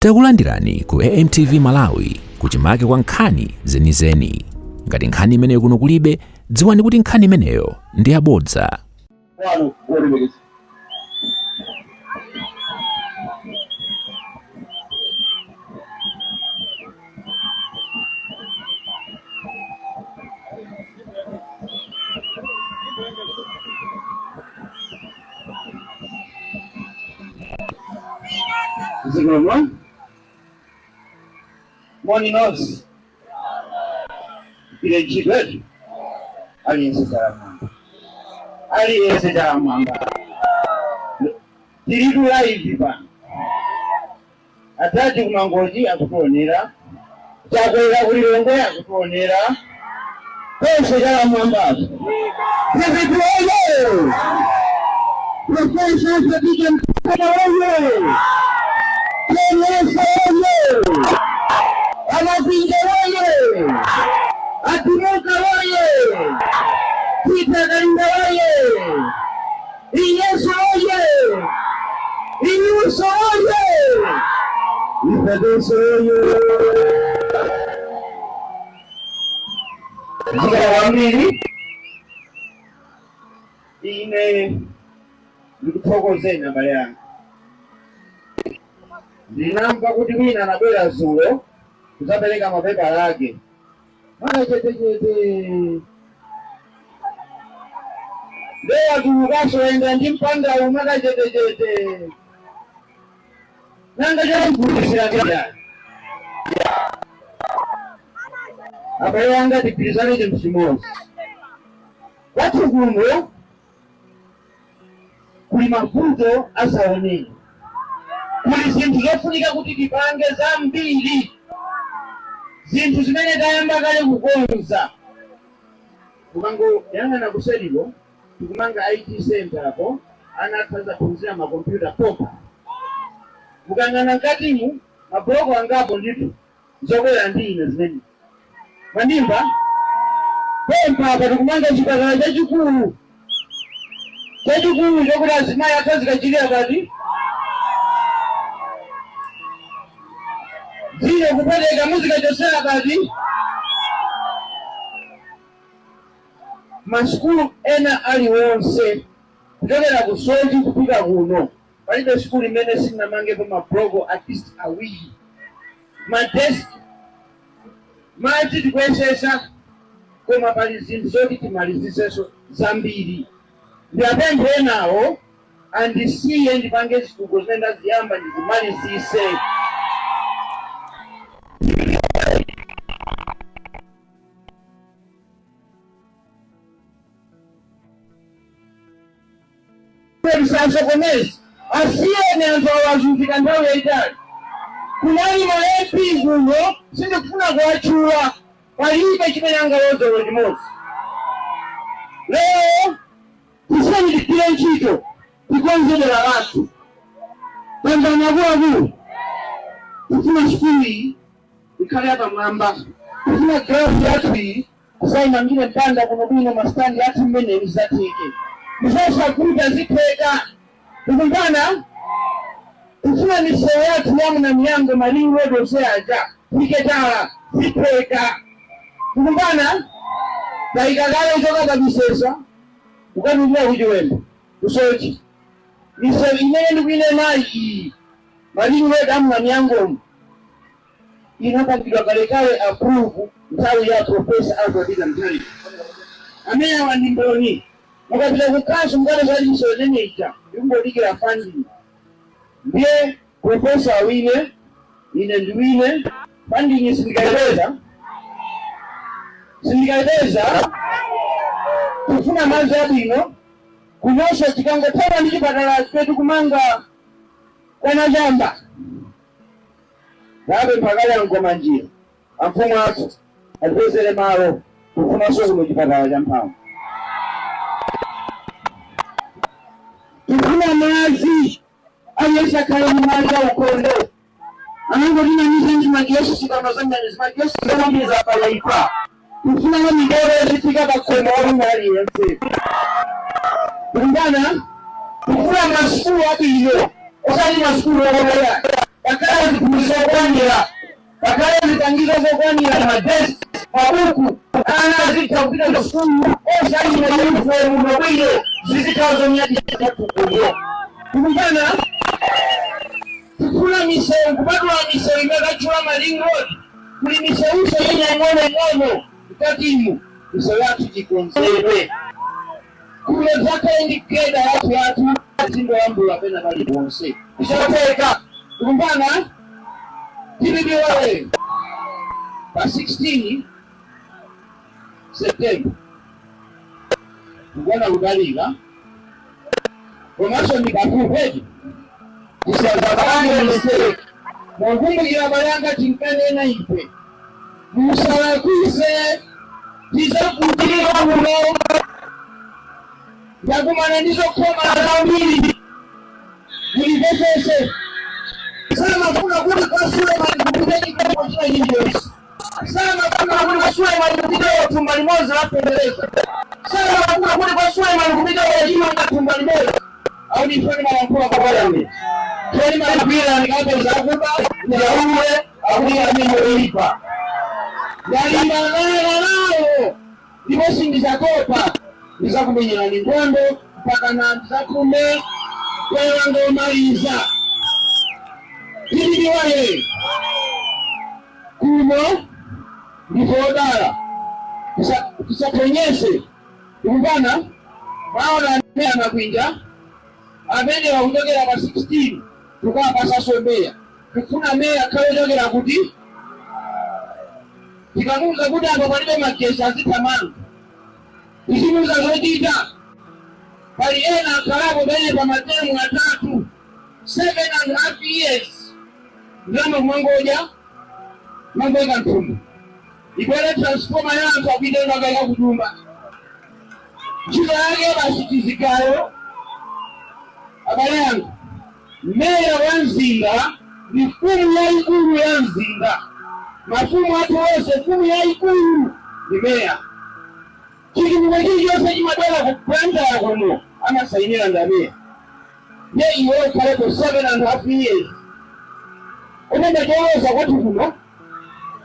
Takulandirani ku AMTV Malawi kuchimake kwa nkhani zenizeni. Ngati nkhani imeneyo kuno kulibe, dziwani kuti nkhani imeneyo ndi yabodza. Is it going on? Morning us. Ile chibet. ALLINCE taramanga. ALLINCE taramanga. Tiridu live bana. Atati kumangoji akutonera. Chakwera kulilongo akutonera. Pese taramanga. Pese tuone. Professor Tizipani Tomwe. Anapinga wewe, atimuka wewe, kitakarinda wewe, inyeso wewe, inyuso wewe, ipadeso wewe. Jika wamini, ine nikutokoze na mbale yangu. Ndinampa kuti mwina anabwera zulo kuzapeleka mapepa yake. Mwana chete. Leo tukasoenda ndi mpanda umaka chete. Nanga jari kulisira kida. Abale yanga tipilizane je msimozi. Watu kuno kuli mavuto asaoneni. Kuli zinthu zofunika kuti tipange zambiri. Zinthu zimene tayamba kale kukonza. Kumango yang'ana kuselipo, tikumanga IT center apo, anathanza kuuzira makompyuta popa. Mukang'ana nkatimu, mabloko angapo nditu, nzokwera ndine zimene. Mandimba, pompa apa tikumanga chipatala chachikulu. Chachikulu chokuti azimayi atazikachirira kati. Zile kupeleka muzika chosera kati. Masukulu ena aliwonse kutokera ku Soji kupita kuno. Palibe sukulu imene sinamangepo mablogo at least awiri. Madesk mati tikwesesa koma pali zinthu zoti timaliziseso zambiri. Ndiyapemphe nawo andisiye ndipange zituko zimene ndaziyamba ndizimalizise. Msasa komezi asiye anthu awazunzika nthawi yayitali. Kunali ma MP kuno sindikufuna kuwatchula, palibe chimene angaloza limodzi. Leo tiseni tigwire ntchito tikonzedera lathu. Tanzania kuwakulu tifuna sukulu iyi ikhale yapamwamba. Tifuna ground yathu iyi kusayimangire mpanda kuno bwino masitandi yathu mmene mizatike. Msasa kuta zipeka. Tukumbana tifuna misewu yathu yamu na miyango malingo dose aja tiketala zipeka. Tukumbana daikagale utoka kabisesa ukanulia kujiwembe usochi misewu imene ndikuine nayi malingo yamu na miyango inapangidwa kale approve nthawi ya Professor Agwetse mtali amene wandimboni. Mukapita kukaso mukale zali msoneneja yungolika funding. Ndiye Professor awine, ine ndiwine, funding sindikaibeza. Tufuna manzi abwino, kunyosha chikango tena ndi chipatala chetu kumanga kwa jamba. Ngabe mpakale ngoma njira. Amfumu athu alipezere malo kufuna soko mu chipatala cha mphamvu. Tufuna mazi aliyesha kaya mazi ya ukondo. Anango lina nisi makiyoshi sikama zanga nisi makiyoshi sikama miza pala ipa. Tufuna wa midoro ya zitika bakoma wali nari yense. Tufuna Tufuna maskulu hadi hiyo. Osali maskulu wala bakala zikusokwanira bakala zitangiza zokwanira madesi mabuku ana zitakupita kusoma osali na uniform na wile zizikazo nyadi tukuyo kumana tukula miseo kubadwa miseo imekachua malingoni kuli miseo uso yenye ngono katimu miseo yatu jikonzebe kule zaka indikeda watu tindo yangu wapenda bali bonse ishapeka kumana tibibi wale pa 16 September ngona udalila komasho nikakupeje isazabanga mistake mungu yabayanga tinkane na ipe musala kwise tizakutirika muno yakumana ndizo koma na mbili ulivesese sana kuna kuli kwa Suleman kupeje kwa kwa hiyo sana kuna kuli kwa Suleman kupeje tumbali moja la pendeleza sana kuna kuli kwa Suleman kupeje wajima na tumbali moja au ni fani mara kwa wale fani mara bila ni kama za kuba ni uwe au ni amelipa yali nao ndibosingiza kopa niza kumenyana ni ngondo mpaka na zakume kwa wango maliza ili wale kuno ndivodara kisa konyeshe kumbana maona mea makwinja amene waundogera pa 16 tukaa pasaso mea kufuna mea kawedogera kuti tikamuza kuti apo palibe makesi azitamanga isimuza zojita pali ena akalapo bene pa matemu atatu 7.5 years ndama mwangoja mwangoja ntumbu ikwele transforma yangu abide nagaika kujumba njika yake basi tizikayo abale yangu meya wanzinga ni fumu ya ikulu ya nzinga mafumu watu wose fumu ya ikulu ni meya chiki mwajiji yose jimadola kukwenda ya kono ama sainira ndamia ye iwe kalepo 7.5 years unenda jaweza kwa tukuno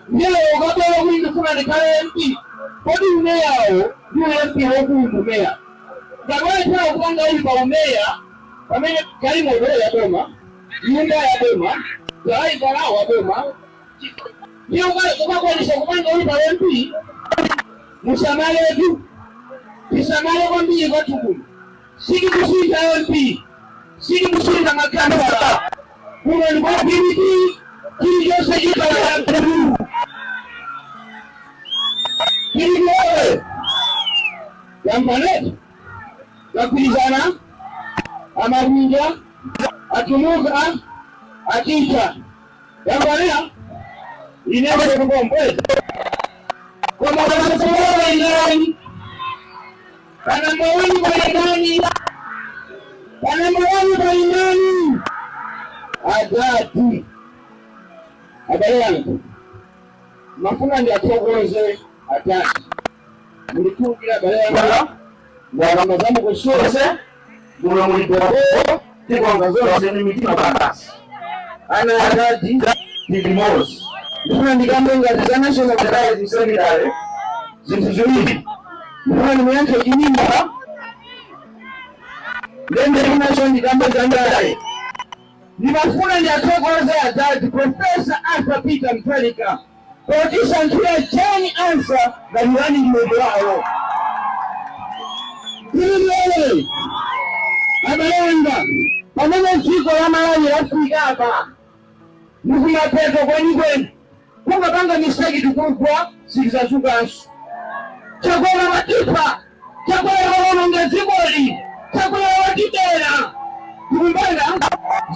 njele ukadola kuingi kuna ni kale MP kodi umeya o yu MP wakundu meya jagwele tena kupanga ulipa umeya wamenye karimu udole ya doma yunda ya doma zai zara wa doma ni ukakwanisha kupanga ulipa MP musamale tu musamale kwa mbiye kwa tukulu siki kusinda MP siki kusinda makamba kuna ni kwa PDP kili yose jita ya mtemu kili yote ya mbanetu ya kulizana amarinja atumuka atita ya mbanea inebe kumbombe kwa mabasa ndani kana mawani kwa ndani kana mawani kwa ndani adati habari yangu mafuna ndi atogoze atati ndikugira habari yangu ngamba zamu kushose muno muliboko tikwanga zose ni mitima bandasi ana adati ndimozi ndifuna ndikambe ngati national terrorism seminary zinthu ziwiri ndifuna ndimuyankhe chinyimba ndende ndinacho ndikambe zandaye ndimafuna ndiathokoze adati Professor Arthur Peter Mthalika politician tuya Jane answer ngaliwani mmoja wao ili abalenga pamene dziko la Malawi lafika apa mufuna peto kwenikweni kungapanga mistake tukugwa sikizachukanso Chakwera matipa Chakwera walononga dzikoli Chakwera watidera kumbana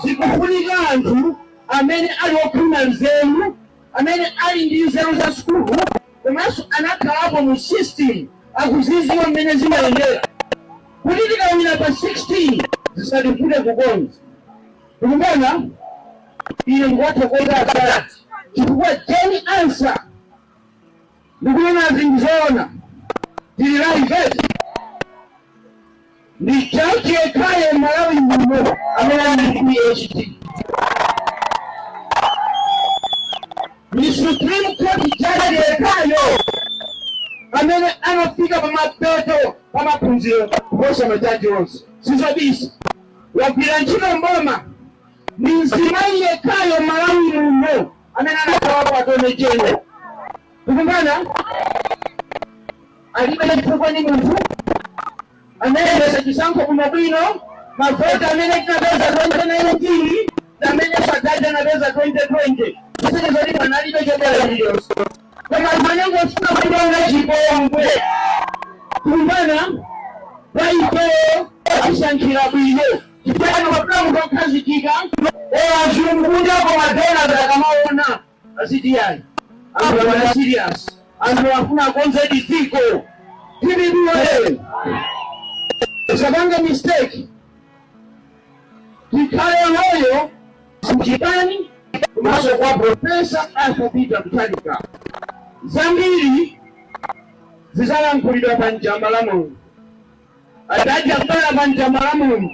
zikufunika anthu amene ali ophunzira nzeru amene ali ndi nzeru za sukulu komanso anakhalapo mu system akuziziwa mmene zimayendera kuti tikawina pa 16 zisadifune kukonza kumbana ine ngwathokoza adati chifukwa Jane answer ndikuona zinthu zoona tili live ndi chache kaya Malawi muno amene ndi PhD ni Supreme Court judge yekayo amene anafika pamapeto pamaphunziro kuposa majaji onse. Sizabisa wagwira ntchito mboma ni mzimayi yekayo Malawi muno amene anakawapo atone jeno. Tukumbana alibe chifukwa ni munthu amene chisankho kuno bwino mavota amene tinapeza 2019 amene sagaja anapeza 2020 isizoti panalibe chobera chiliyonse koma manengo sina kuona chipongwe. Tukumbana paipo asankhira bwino chipano mapulamu kokhazikika azunguja kwa madona zakamaona asitiyani anthu amene serious anthu afuna konza dziko tili duwe sabanga mistake tikale moyo mchipani kumaso kwa profesa alipopita kutalika zambiri zizala nkulidwa panjamba la Mungu ataja kubala panjamba la Mungu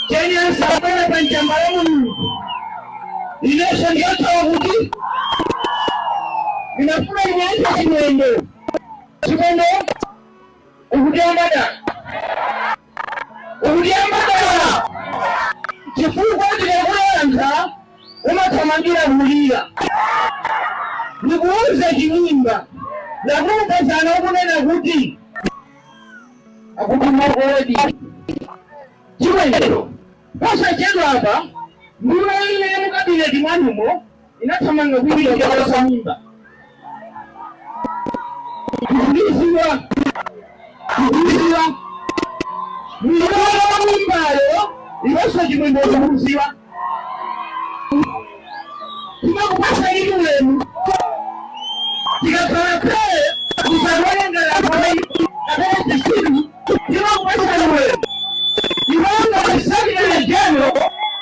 Kenya sabala panjamba la Mungu inesha ndiyota wakuti inafuna inyanja chimendo ukudiambada chifukwa tikakulanga umathamangira kulira ndikuuza chinyimba nakupezana ukunena kuti akuti makoledi chimwendero pasachedwa apa nduna ile mukabineti mwanumo inathamanga kulira kwa mimba kuulizwa mwana mimbayo iwaso chimwendo kuulizwa timakupasa ili wenu tikakalape kusanoyenga lakwai akale jisiru timakupasa ili wenu iwanga kisabila lejeno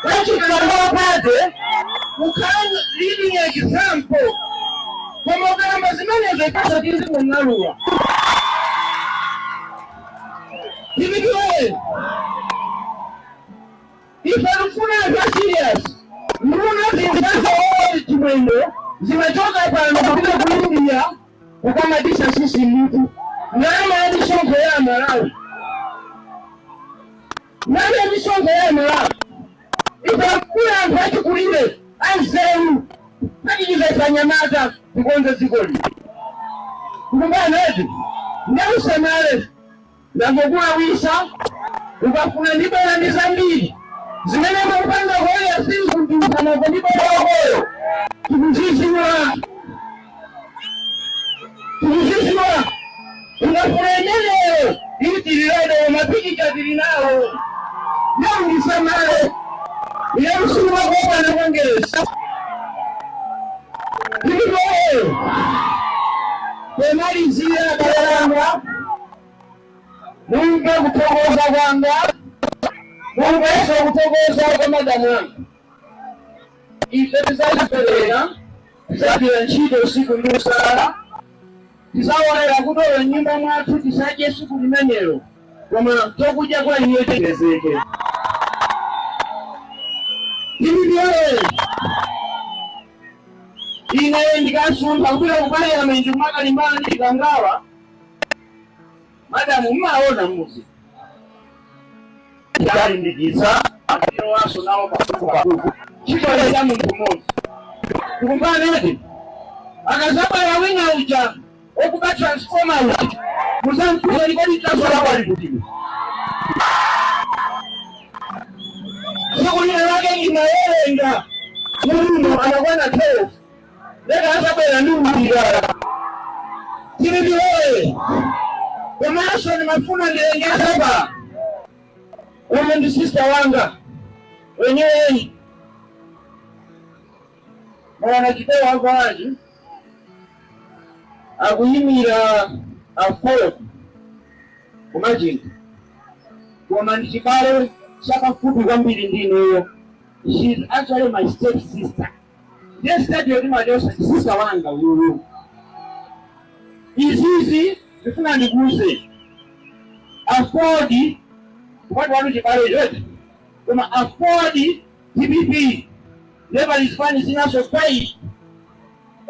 wachikalawa pate ukanga leading example kwa mwagamba zimenezo ikasa tizi mwengaluwa Tibikiwe ifarufuna kwa serious mruna zinzaza owa chimwendo zimechoka pano kupita kuindia kukamadisha sisi mtu nama ya misongo ya Malawi nama ya misongo ya Malawi itakula ambacho kulile anzelu hadi jizafanya maza tukonze zikoli kukumbana yetu ndausemale ndakukula wisa ukafuna nibela nizambili zimene kupanga hoi ya siku mtuukana kwa nibela hoyo tukuzisiwa ukafuna eneleyo itililado mapiki katilinawo ndio nisemale niyausuma kwa na Kongereza Tibikiwe temalizia balanga Mungu kutogoza kwanga Mungu yeso kutogoza kwa madamu wangu ifebizaji pelera tisabira nshido siku ndusala tisawolera kutola nyumba mwatu tisaje siku limenyero kama tokuja kwa niyo tegezeke Tibikiwe inaye ndikasumba kupila kupale ya menjumaka limbana ndikangawa madamu mmaona muzi ndali ndikisa akiro waso nawo pasuku pakuku chitole cha muntu mmoja tukumbana neti akazaba ya winga uja okuba transformer uja muzamkuza likodi transformer wali kutibu sikulile wake inayelenga munu anakuwana teo leka asaba ya nungu digara Tibikiwe Komaso ni mafuna nilengeza hapa Ume ndi sister wanga wenyewe mwana kitewa hapa waji akuhimira afford kumajingu kwa mandichikale shaka fupi kwa mbili ndino she is actually my step sister yes that you my sister wanga uyu izizi Nifuna niguze afford watu wanu chikale yote kuma afford TPP level is fine sina so pay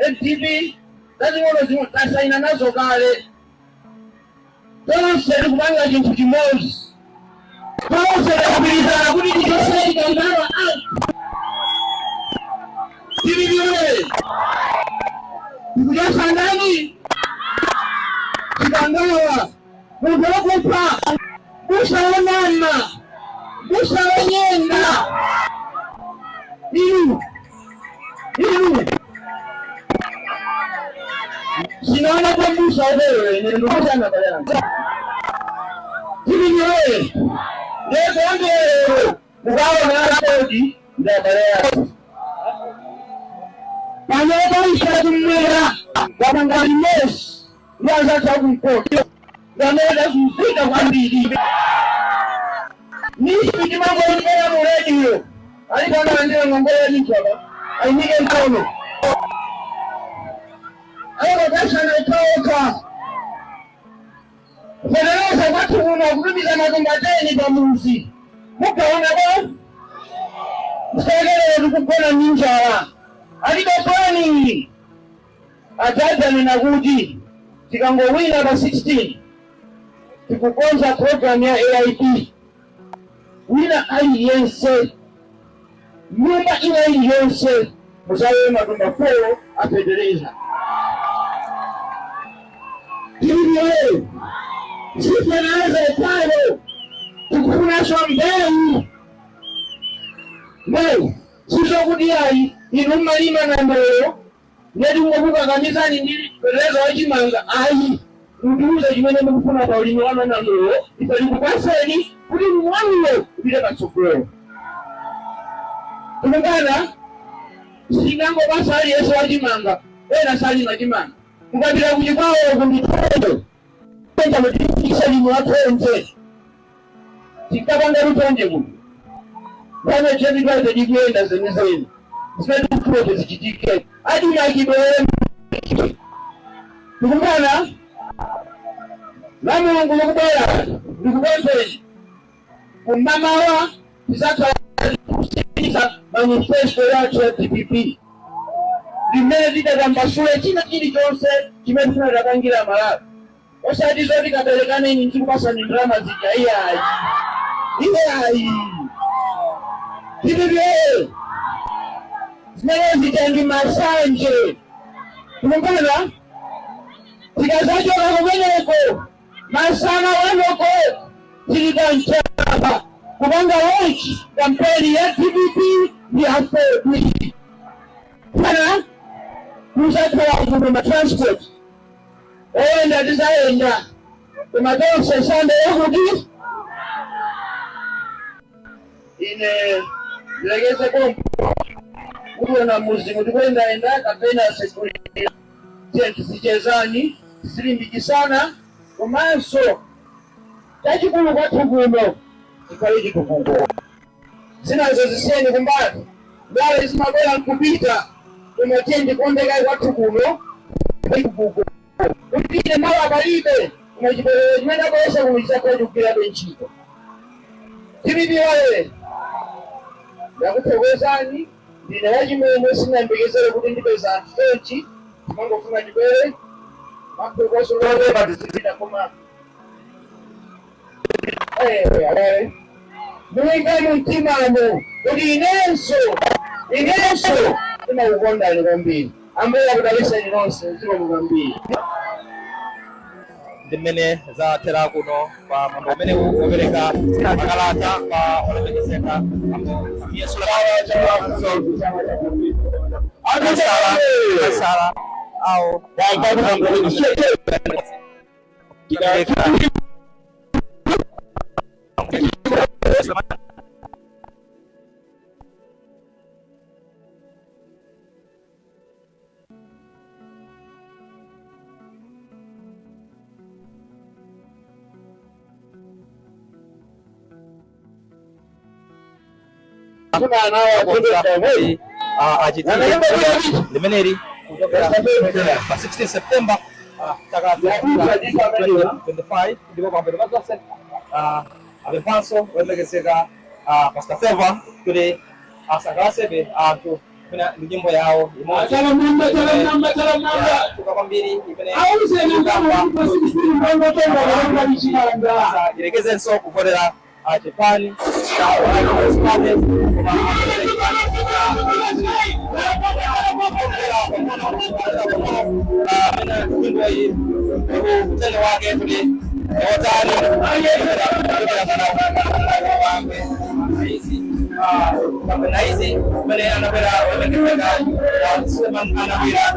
NTV zazing'ono zimwe tasaina nazo kale. Tonse tikupanga chinthu chimodzi. Tonse tikugwirizana kuti tichotse kangano out. Tiliwe. Tikuchotsa ndani? Chikangawa. Munthu wakupha. Busa wonama. Busa wonyenda. Ilu. Sinaona kwa busa wewe, nilikuwa na balance. Tiliwe. Ndio kwanza mgao na kodi ndio balance. Panapa ishatumira kwa mangali mos ndio za kuipoti ndio kufika kwa ndidi ni kitu mambo ya radio alikuwa ndio ngongea hicho hapa ainige mkono hapo kasha na toka federeza watu wanakubiza makombateni kwa muzi mkaona bwana msegele tukukona ninja alikopani ataja na Kuti tikangowina ba 16 tikukonza program ya AIP wina ALLINCE nyumba ina ALLINCE musawe matumba 4 apedereza hiyo sisi tunaweza pale tukuna shambeni mbele sisi kudiai inuma lima na ndoyo nedi ngobuka kanisani ndili pereza wachimanga ai nduza jimene mukufuna pa ulimi wana na ndoyo italikukwaseni kuti mwanyo bile batsogolo kumangana singango basali yeso wachimanga ena sali machimanga mukabila kuchikwawo kunditondo penta mutikisa limu watonze tikabanga rutonje mu bwana chebi kwa tedikwenda zenezeni zimene kuprote zichitike hadi makidoe tukumbana na Mungu mkubaya ndikugonzeni kumama wa tisaka kusikiliza manifesto ya DPP limene lidagamba shule china chili chonse chimene tunadakangira Malawi osadizo likapelekane ni ndikupasa ni drama zikaiyayi iyayi Tibibye zimene zitengi masanje kumbana tikazacho kakumeneko masana wanoko tilikanchapa kubanga wochi kampeni ya DPP ni hapodi kana kusatoa huduma transport enda tisaenda kumatonse sande yakuti ine legeze kompo kuwe na muzimu tukwenda enda kapena security tent sichezani silimbi sana kumanso tachikulu kwa tukuno ikaliji kukungo zinazo ziseni kumbani ngale zimagola nkupita tumetendi kondeka kwa tukuno kukungo kupite mawa balibe umejibele jimenda kwesa kuliza kwa jukila benchiko tibibi wale ya kutogezani ndine wajimene sinambegezele kuti ndipeza fenchi mango funa jibele mako kwa solowe batizina kuma mwinga mtimamo kuti inenso ina ukonda nikwambiri ambaye akudalisa inonse ziko nikwambiri dimene za tera kuno pa mambo amene kupereka makalata pa olemekezeka amye Suleman au limeneri kutoka 16 September taka 2025 ndipo kwa mbele mazase abepanso wemekezeka Pastor Favor kuti asangasebe anthu kuna nyimbo yao imoja tukakwambiri imene irekeze nso kuvolera Tizipani mtendo wake tuli hizi mbele anapenda wamekifika Suleman anapenda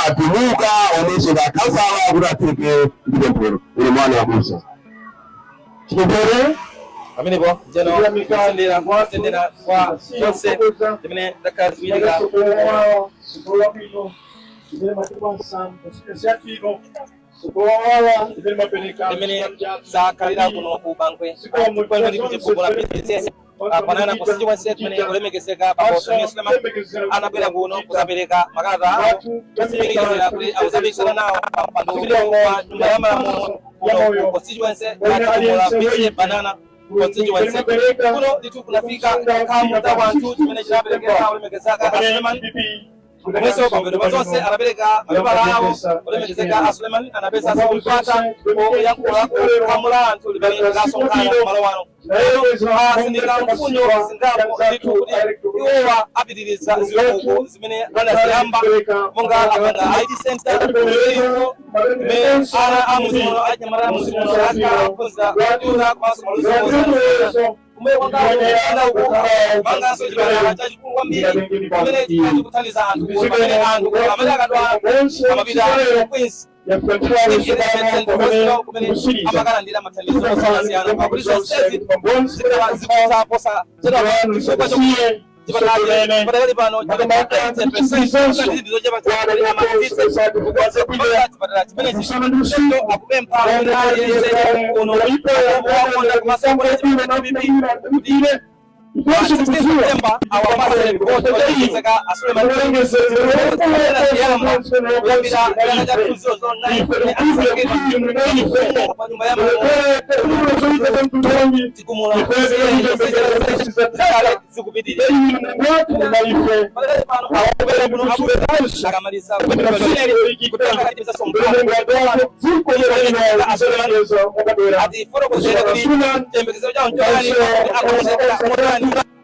atimuka onesha kasala kurateke ndiporo ule mwana wa Musa chiporo amene bo jeno mikandira kwa tendera kwa Jose timene dakazwira sukowa pino ndile matwa sam specifico sukowa ndile mapeneka timene sakalira kuno ku bankwe kwa ndi kuchikola PCS apanana kusijiwa statement olemekezeka babo Suleman anapera kuno kusapereka makalata kusipereka kuti awuzabikisana nawo pandovile kwa nyumba ya malamulo kuno constituency ya PCS banana constituency kuno nditu kunafika kama tawantu timene chinapereka olemekezeka Suleman Mweso kwa mwedo mazose anapereka mabibala hao olemekezeka Suleman anapesa kumpata yakula kamula antu libani kasongana malawano sindika mfunyo singapo nditu iwowa apitiriza ziwuku zimene anaziyamba monga apanga ID center ana amuzimuno anyamara amuzimuno aka kunza kutiuna kwaso maluzo banga sojibala chachikungwa mbili kumene chikati kuthandiza anthu kumene anthu amene akadwala amapita Queens amakalandira mathandizo osiyana pakuti zonsezi zikuzaposa chipatali pano September awamasa ripoti kuelekeza Suleman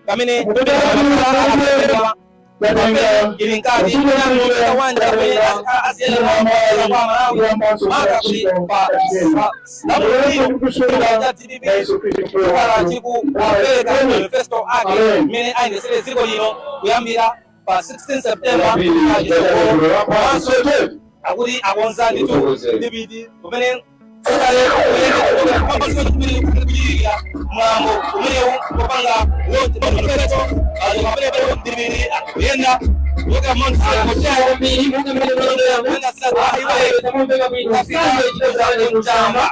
Kamene Ilinkadi Wanja pa 16 September akuri agonzani tu dibidi kumene mambo umeo kupanga wote mpeto alipeleka dibidi yenda Yoga monsi hotel mimi kwenda sasa hiyo kafika njamba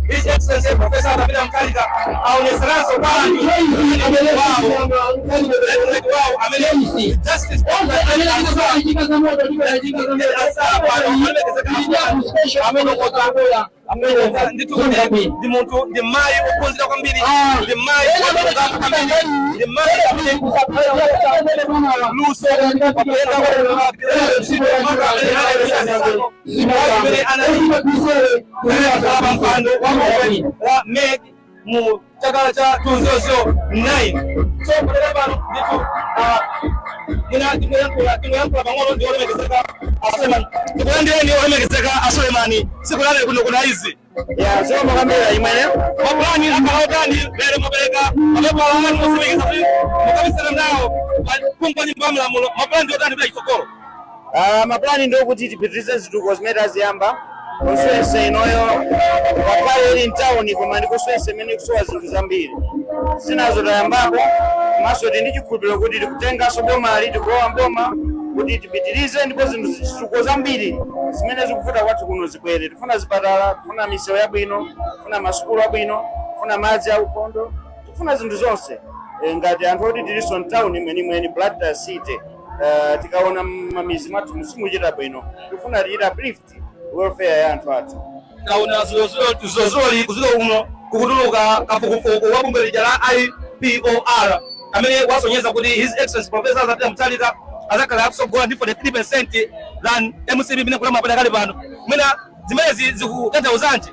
His Excellency Professor David Mkalika au Nesraso bali justice make mu chakala cha tunzozo 9 so kwa bano ina bangono ndio wamekezeka Suleman ndio wamekezeka Suleman siku nane kuna hizi ya sio kamera imene maplani akaotani bere mabeleka mabepala musimekeza mukabisa nao kumpani mbamla maplani ndio tani bila isokoro maplani ndio kuti tipitirize zituko zimeta ziyamba konsense inoyo wakale ili ntaoni koma ndi konsense mene kusowa zinthu zambiri sinazo tayambako maso ndi chikhulupiriro kuti tikutenga soboma ali tikulowa mboma kuti tipitirize ndipo zinthu zituko zambiri zimene zikuvuta kwathu kuno zikwere tifuna zipatala tifuna misewu yabwino tifuna masukulu abwino tifuna madzi aukhondo tifuna zinthu zonse ngati anthu oti tiliso ntauni mwenimweni blood city tikaona mamizi mathu musimuchita bwino tifuna tichita uplift welfare ya anthu athu kauna zozoli kuzilo uno kukutuluka kafukufuku wakumbelejala IPOR amene wasonyeza kuti His Excellency Professor David Mkalika azakhala akusogola ndi 43% than MCB bine kulama pale kale pano mwina zimene zikutenda uzanji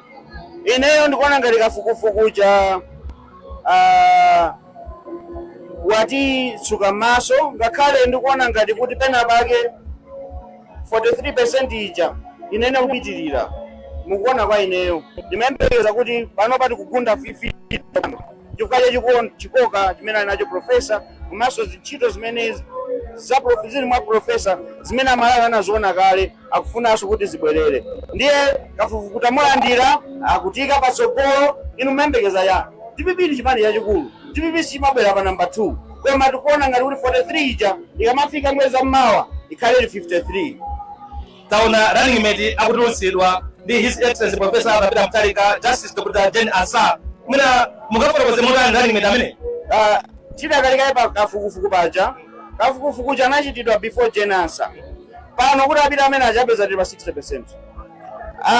ineyo ndikuona ngati kafukufuku cha wati suka maso ngakhale ndikuona ngati kuti pena pake 43% ija inene kupitirira mukuona kwa ineyo ndimembekeza kuti pano pati kugunda 50 chifukwa chikoka chimene nacho professor komanso zintchito zimene zili mwa professor zimene amalala anaziona kale akufunanso kuti zibwerere ndiye kafukufuku tamulandira akutika patsogolo inu membekeza ya DPP chipani chachikulu DPP chimabwera pa number 2 koma tikuona ngati kuti 43 ija ikamafika mwezi mmawa ikhale 53 taona running mate akutulutsidwa ndi His Excellency Professor David Mkalika Justice Dr. Jane Asa mwina mukafuna kuzemota running mate amene chidakalikaye pa kafukufuku paja kafukufuku chanachitidwa before Jane Asa pano kuti apita amene achapeza tili pa 60%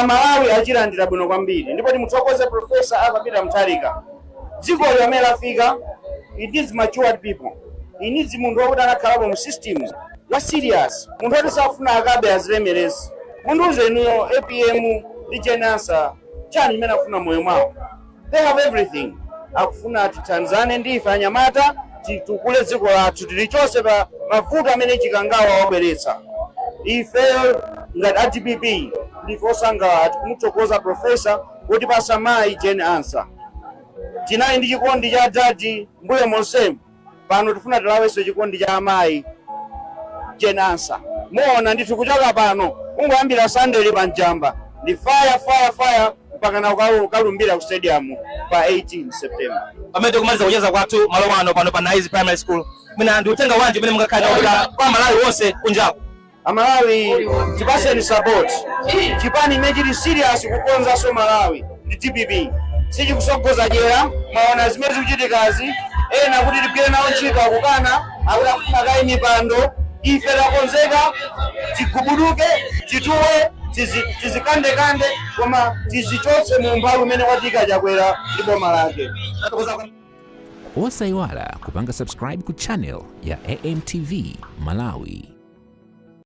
Malawi achilandira bwino kwambiri ndipo timuthokoze Professor David Mkalika dziko limene lafika it is matured people it needs munthu wakuti anakhalapo mu system wa serious munthu woti safuna akabe azilemerezi munthu uzenuyo APM ndi Jane Asa chani imene afuna moyo mwawo they have everything akufuna tithandize ndife anyamata titukule dziko lathu tilichonse pa mavuto amene chikangawa wabweretsa ife ngati DPP ndife osangalala tikumuthokoza Professor kuti pasamayi Jane Asa tinali ndi chikondi cha jaji mbuye monsemu pano tifuna tilawenso chikondi cha amayi Jane Asa muona ndithu kuchoka pano ungoyambira Sunday pa njamba ndi fire mpaka na ukalumbira ku stadium pa 18 September. Pamene kumaliza kucheza kwathu malo wano pano pa Nice Primary School. Mina ndi utenga wanje mene mungakhala kwa Malawi wonse kunjaku. Amalawi tipaseni support. Chipani imechili serious kukonza so Malawi ndi DPP. Siji kusogoza jera maona zimezi kuchitikazi ena kuti tigwire nawo ntchito akukana akufuna kayi mipando ife takonzeka tigubuduke tituwe tizikande koma tizichotse mu mphawi umene kwatika Chakwera ndi boma lake. Osayiwala kupanga subscribe ku channel ya AMTV Malawi.